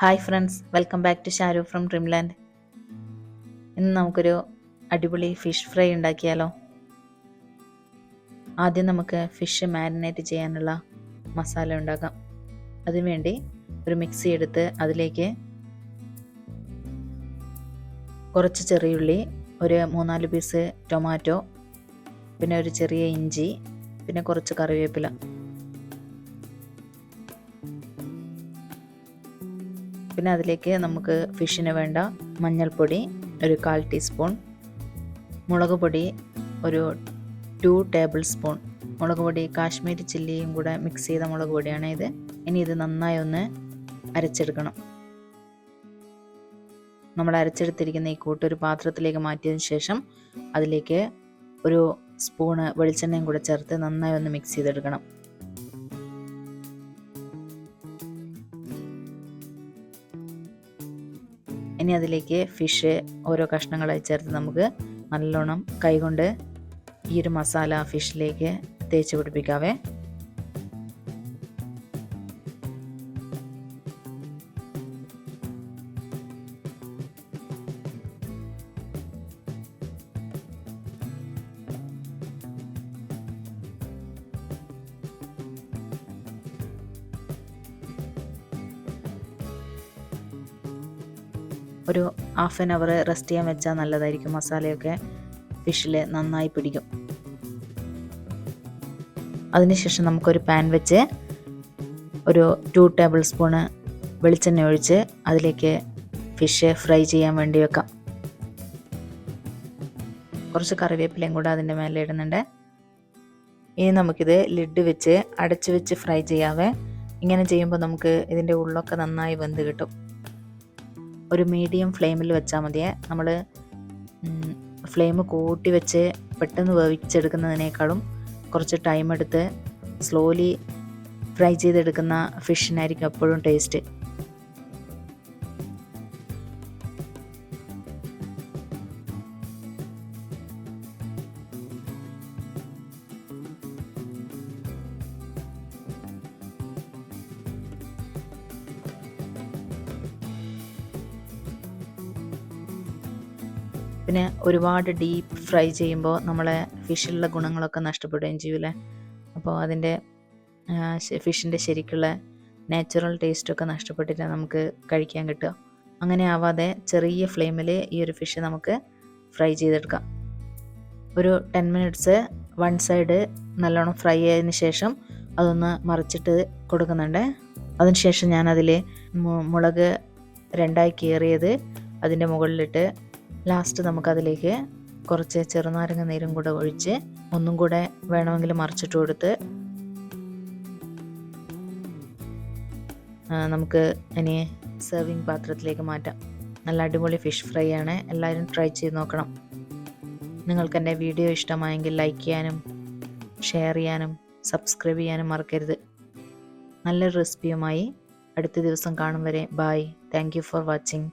Hi friends, welcome back to Sharu from Dreamland. ഇന്ന് നമുക്കൊരു അടിപൊളി ഫിഷ് ഫ്രൈ ഉണ്ടാക്കിയാലോ. ആദ്യം നമുക്ക് ഫിഷ് മാരിനേറ്റ് ചെയ്യാനുള്ള മസാല ഉണ്ടാക്കാം. അതിനുവേണ്ടി ഒരു മിക്സി എടുത്ത് അതിലേക്ക് കുറച്ച് ചെറിയുള്ളി, ഒരു 3-4 പീസ് ടൊമാറ്റോ, പിന്നെ ഒരു ചെറിയ ഇഞ്ചി, പിന്നെ കുറച്ച് കറിവേപ്പില, പിന്നെ അതിലേക്ക് നമുക്ക് ഫിഷിന് വേണ്ട മഞ്ഞൾപ്പൊടി ഒരു 1/4 ടീസ്പൂൺ, മുളക് പൊടി ഒരു 2 ടേബിൾ സ്പൂൺ. മുളക് പൊടി കാശ്മീരി ചില്ലിയും കൂടെ മിക്സ് ചെയ്ത മുളക് പൊടിയാണ് ഇത്. ഇനി ഇത് നന്നായി ഒന്ന് അരച്ചെടുക്കണം. നമ്മൾ അരച്ചെടുത്തിരിക്കുന്ന ഈ കൂട്ട് ഒരു പാത്രത്തിലേക്ക് മാറ്റിയതിന് ശേഷം അതിലേക്ക് ഒരു സ്പൂണ് വെളിച്ചെണ്ണയും കൂടെ ചേർത്ത് നന്നായി ഒന്ന് മിക്സ് ചെയ്തെടുക്കണം. ഇനി അതിലേക്ക് ഫിഷ് ഓരോ കഷ്ണങ്ങളായി ചേർത്ത് നമുക്ക് നല്ലോണം കൈകൊണ്ട് ഈ ഒരു മസാല ഫിഷിലേക്ക് തേച്ച് പിടിപ്പിക്കാവേ. ഒരു 1/2 അവർ റെസ്റ്റ് ചെയ്യാൻ വെച്ചാൽ നല്ലതായിരിക്കും. മസാലയൊക്കെ ഫിഷിൽ നന്നായി പിടിക്കും. അതിനുശേഷം നമുക്കൊരു പാൻ വെച്ച് ഒരു 2 ടേബിൾ സ്പൂണ് വെളിച്ചെണ്ണ ഒഴിച്ച് അതിലേക്ക് ഫിഷ് ഫ്രൈ ചെയ്യാൻ വേണ്ടി വെക്കാം. കുറച്ച് കറിവേപ്പിലയും കൂടെ അതിൻ്റെ മേലെ ഇടുന്നുണ്ട്. ഇനി നമുക്കിത് ലിഡ് വെച്ച് അടച്ചു വെച്ച് ഫ്രൈ ചെയ്യാവേ. ഇങ്ങനെ ചെയ്യുമ്പോൾ നമുക്ക് ഇതിൻ്റെ ഉള്ളൊക്കെ നന്നായി വെന്ത് കിട്ടും. ഒരു മീഡിയം ഫ്ലെയിമിൽ വെച്ചാൽ മതിയേ. നമ്മൾ ഫ്ലെയിം കൂട്ടി വെച്ച് പെട്ടെന്ന് വേവിച്ചെടുക്കുന്നതിനേക്കാളും കുറച്ച് ടൈം എടുത്ത് സ്ലോലി ഫ്രൈ ചെയ്തെടുക്കുന്ന ഫിഷിനായിരിക്കും എപ്പോഴും ടേസ്റ്റ്. പിന്നെ ഒരുപാട് ഡീപ്പ് ഫ്രൈ ചെയ്യുമ്പോൾ നമ്മളെ ഫിഷിലുള്ള ഗുണങ്ങളൊക്കെ നഷ്ടപ്പെടുകയും ചെയ്യൂലേ. അപ്പോൾ അതിൻ്റെ ഫിഷിൻ്റെ ശരിക്കുള്ള നാച്ചുറൽ ടേസ്റ്റൊക്കെ നഷ്ടപ്പെട്ടിട്ട് നമുക്ക് കഴിക്കാൻ കിട്ടുക. അങ്ങനെ ആവാതെ ചെറിയ ഫ്ലെയിമിൽ ഈ ഒരു ഫിഷ് നമുക്ക് ഫ്രൈ ചെയ്തെടുക്കാം. ഒരു 10 മിനിറ്റ്സ് വൺ സൈഡ് നല്ലോണം ഫ്രൈ ആയതിനു ശേഷം അതൊന്ന് മറിച്ചിട്ട് കൊടുക്കുന്നുണ്ട്. അതിനുശേഷം ഞാനതിൽ മുളക് 2ആയി കീറിയത് അതിൻ്റെ മുകളിലിട്ട് ലാസ്റ്റ് നമുക്കതിലേക്ക് കുറച്ച് ചെറുനാരങ്ങ നീരും കൂടെ ഒഴിച്ച് ഒന്നും കൂടെ വേണമെങ്കിൽ മറിച്ചിട്ട് കൊടുത്ത് നമുക്ക് ഇനി സെർവിങ് പാത്രത്തിലേക്ക് മാറ്റാം. നല്ല അടിപൊളി ഫിഷ് ഫ്രൈ ആണ്. എല്ലാവരും ട്രൈ ചെയ്ത് നോക്കണം. നിങ്ങൾക്ക് എൻ്റെ വീഡിയോ ഇഷ്ടമായെങ്കിൽ ലൈക്ക് ചെയ്യാനും ഷെയർ ചെയ്യാനും സബ്സ്ക്രൈബ് ചെയ്യാനും മറക്കരുത്. നല്ലൊരു റെസിപ്പിയുമായി അടുത്ത ദിവസം കാണും വരെ. Bye. Thank you for watching.